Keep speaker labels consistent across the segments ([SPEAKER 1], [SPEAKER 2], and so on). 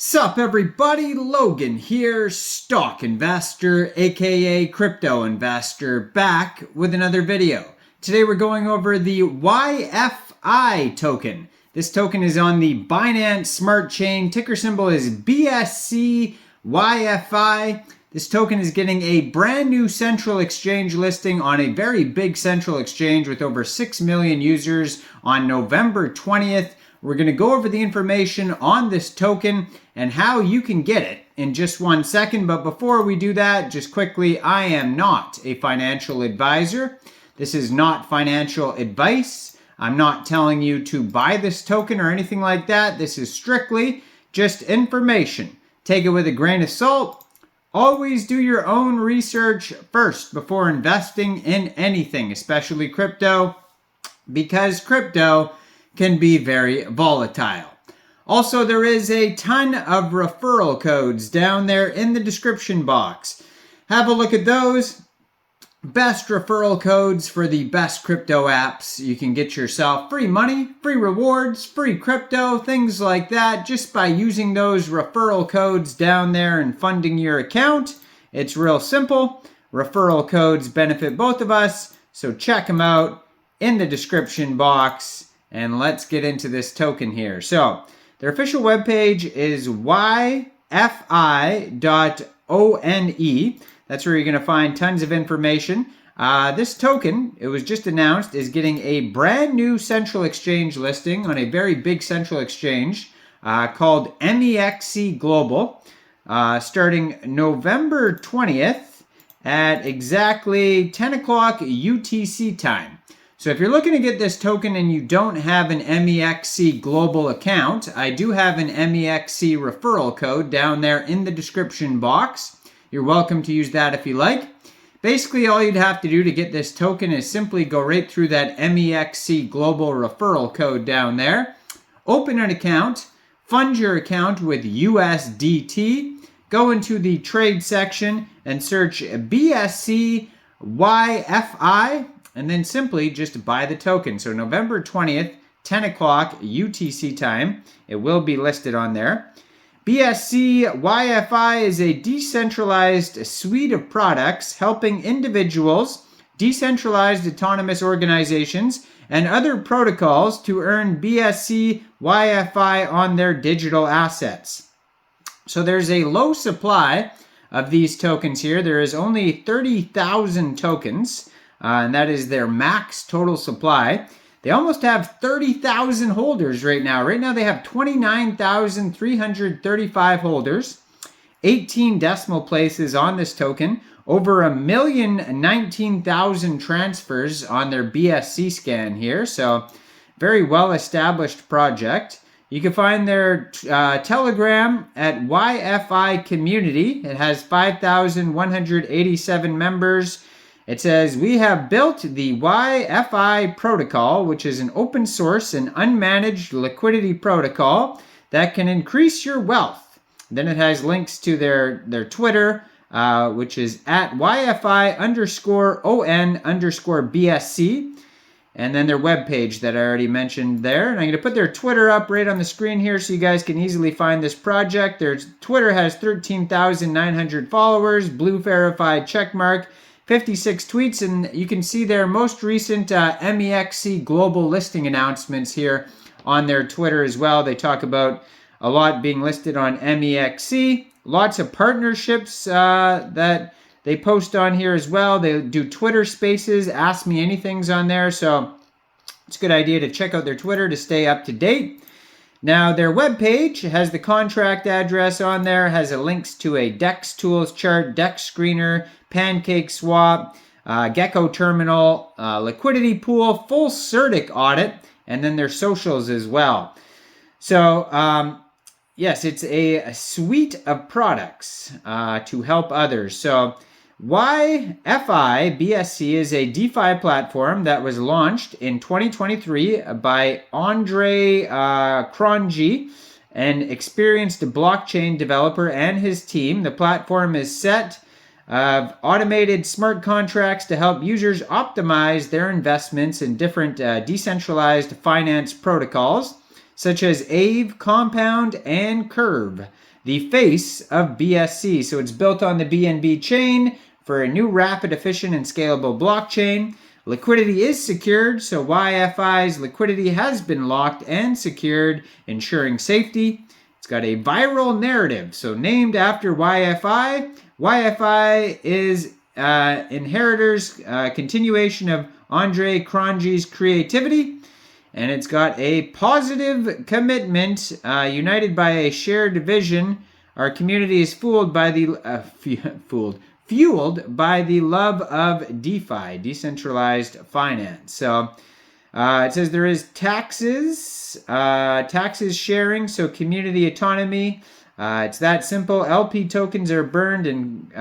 [SPEAKER 1] Sup everybody, Logan here, stock investor aka crypto investor, back with another video. Today we're going over the YFI token. This token is on the Binance Smart Chain, ticker symbol is BSC YFI. This token is getting a brand new central exchange listing on a very big central exchange with over 6 million users on November 20th. We're going to go over the information on this token and how you can get it in just 1 second. But before we do that, just quickly, I am not a financial advisor. This is not financial advice. I'm not telling you to buy this token or anything like that. This is strictly just information. Take it with a grain of salt. Always do your own research first before investing in anything, especially crypto, because crypto can be very volatile. Also, there is a ton of referral codes down there in the description box. Have a look at those. Best referral codes for the best crypto apps. You can get yourself free money, free rewards, free crypto, things like that, just by using those referral codes down there and funding your account. It's real simple. Referral codes benefit both of us, so check them out in the description box. And let's get into this token here. So their official webpage is yfi.one. That's where you're going to find tons of information. This token, it was just announced, is getting a brand new central exchange listing on a very big central exchange called Mexc Global, starting November 20th at exactly 10 o'clock UTC time. So if you're looking to get this token and you don't have an Mexc Global account, I do have an Mexc referral code down there in the description box. You're welcome to use that if you like. Basically, all you'd have to do to get this token is simply go right through that Mexc Global referral code down there, open an account, fund your account with USDT, go into the trade section and search BSC YFI, and then simply just buy the token. So November 20th, 10 o'clock UTC time, it will be listed on there. BSC YFI is a decentralized suite of products helping individuals, decentralized autonomous organizations, and other protocols to earn BSC YFI on their digital assets. So there's a low supply of these tokens here. There is only 30,000 tokens. And that is their max total supply. They almost have 30,000 holders right now. Right now they have 29,335 holders, 18 decimal places on this token, over 1,019,000 transfers on their BSC scan here. So very well established project. You can find their Telegram at YFI Community. It has 5,187 members. It says, we have built the YFI protocol, which is an open source and unmanaged liquidity protocol that can increase your wealth. Then it has links to their Twitter, which is at YFI_ON_BSC. And then their webpage that I already mentioned there. And I'm going to put their Twitter up right on the screen here so you guys can easily find this project. Their Twitter has 13,900 followers, blue verified checkmark, 56 tweets, and you can see their most recent Mexc Global listing announcements here on their Twitter as well. They talk about a lot being listed on Mexc. Lots of partnerships that they post on here as well. They do Twitter Spaces, Ask Me Anythings on there, so it's a good idea to check out their Twitter to stay up to date. Now, their webpage has the contract address on there, has links to a DEX tools chart, DEX screener, Pancakeswap, Gecko terminal, liquidity pool, full CertiK audit, and then their socials as well. So, yes, it's a suite of products to help others. So, YFI BSC is a DeFi platform that was launched in 2023 by Andre Cronje, an experienced blockchain developer, and his team. The platform is set of automated smart contracts to help users optimize their investments in different decentralized finance protocols. such as Aave, Compound, and Curve, the face of BSC. So it's built on the Bnbchain for a new rapid, efficient, and scalable blockchain. Liquidity is secured, so YFI's liquidity has been locked and secured, ensuring safety. It's got a viral narrative, so named after YFI. YFI is inheritors, continuation of Andre Cronje's creativity. And it's got a positive commitment, united by a shared vision. Our community is fueled by the love of DeFi, decentralized finance. So it says there is taxes sharing, so community autonomy. It's that simple. LP tokens are burned and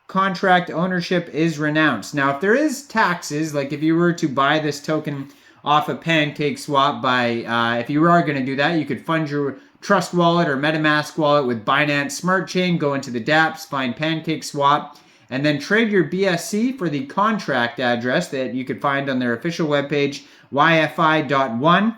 [SPEAKER 1] contract ownership is renounced. Now, if there is taxes, like if you were to buy this token off of Pancakeswap if you are going to do that, you could fund your Trust Wallet or MetaMask wallet with Binance Smart Chain, go into the dApps, find Pancakeswap, and then trade your BSC for the contract address that you could find on their official webpage, yfi.1.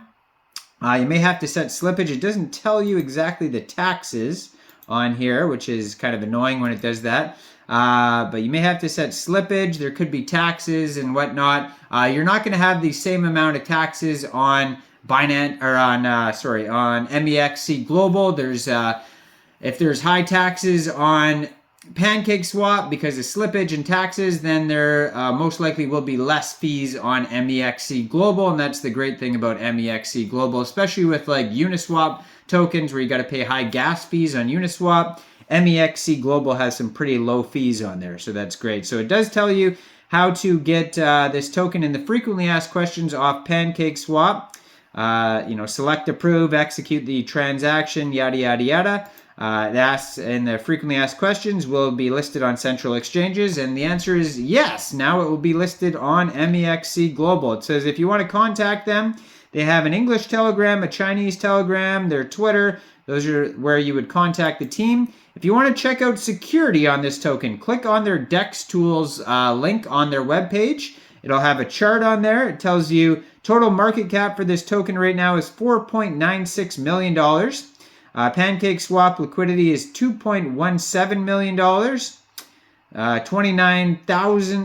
[SPEAKER 1] You may have to set slippage. It doesn't tell you exactly the taxes on here, which is kind of annoying when it does that. But you may have to set slippage. There could be taxes and whatnot. You're not going to have the same amount of taxes on Binance or on Mexc Global. If there's high taxes on Pancakeswap because of slippage and taxes, then there most likely will be less fees on Mexc Global, and that's the great thing about Mexc Global, especially with like Uniswap tokens where you got to pay high gas fees on Uniswap. Mexc Global has some pretty low fees on there, so that's great. So it does tell you how to get this token in the frequently asked questions off Pancakeswap. Select approve, execute the transaction, yada, yada, yada. The frequently asked questions will be listed on central exchanges, and the answer is yes. Now it will be listed on Mexc Global. It says if you want to contact them, they have an English Telegram, a Chinese Telegram, their Twitter. Those are where you would contact the team. If you want to check out security on this token, click on their DEX Tools link on their webpage. It'll have a chart on there. It tells you total market cap for this token right now is $4.96 million. Pancakeswap liquidity is $2.17 million.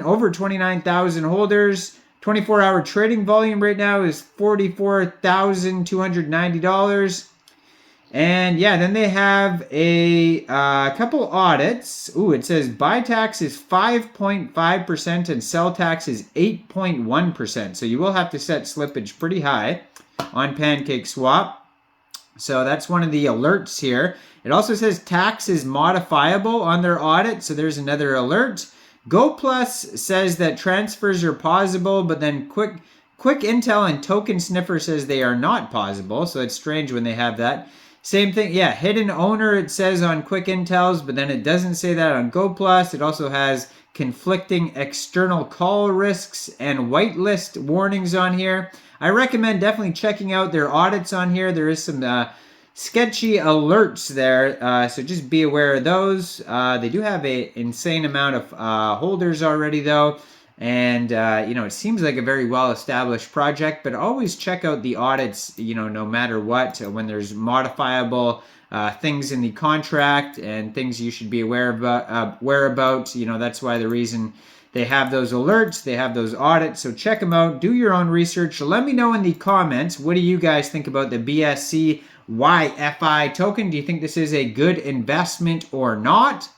[SPEAKER 1] Over 29,000 holders. 24-hour trading volume right now is $44,290. And yeah, then they have a couple audits. Ooh, it says buy tax is 5.5% and sell tax is 8.1%. So you will have to set slippage pretty high on Pancakeswap. So that's one of the alerts here. It also says tax is modifiable on their audit. So there's another alert. GoPlus says that transfers are possible, but then Quick Intel and Token Sniffer says they are not possible. So it's strange when they have that. Same thing, yeah, hidden owner it says on Quick Intels, but then it doesn't say that on GoPlus. It also has conflicting external call risks and whitelist warnings on here. I recommend definitely checking out their audits on here. There is some sketchy alerts there, so just be aware of those. They do have an insane amount of holders already though. And, it seems like a very well-established project, but always check out the audits, no matter what, when there's modifiable things in the contract and things you should be aware about. That's why the reason they have those alerts, they have those audits. So check them out. Do your own research. Let me know in the comments, what do you guys think about the BSC YFI token? Do you think this is a good investment or not?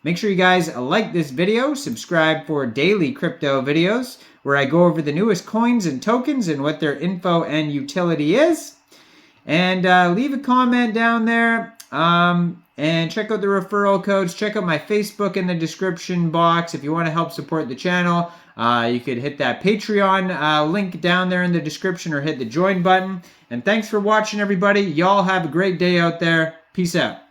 [SPEAKER 1] Make sure you guys like this video, subscribe for daily crypto videos where I go over the newest coins and tokens and what their info and utility is. And leave a comment down there and check out the referral codes. Check out my Facebook in the description box. If you want to help support the channel, you could hit that Patreon link down there in the description or hit the join button. And thanks for watching, everybody. Y'all have a great day out there. Peace out.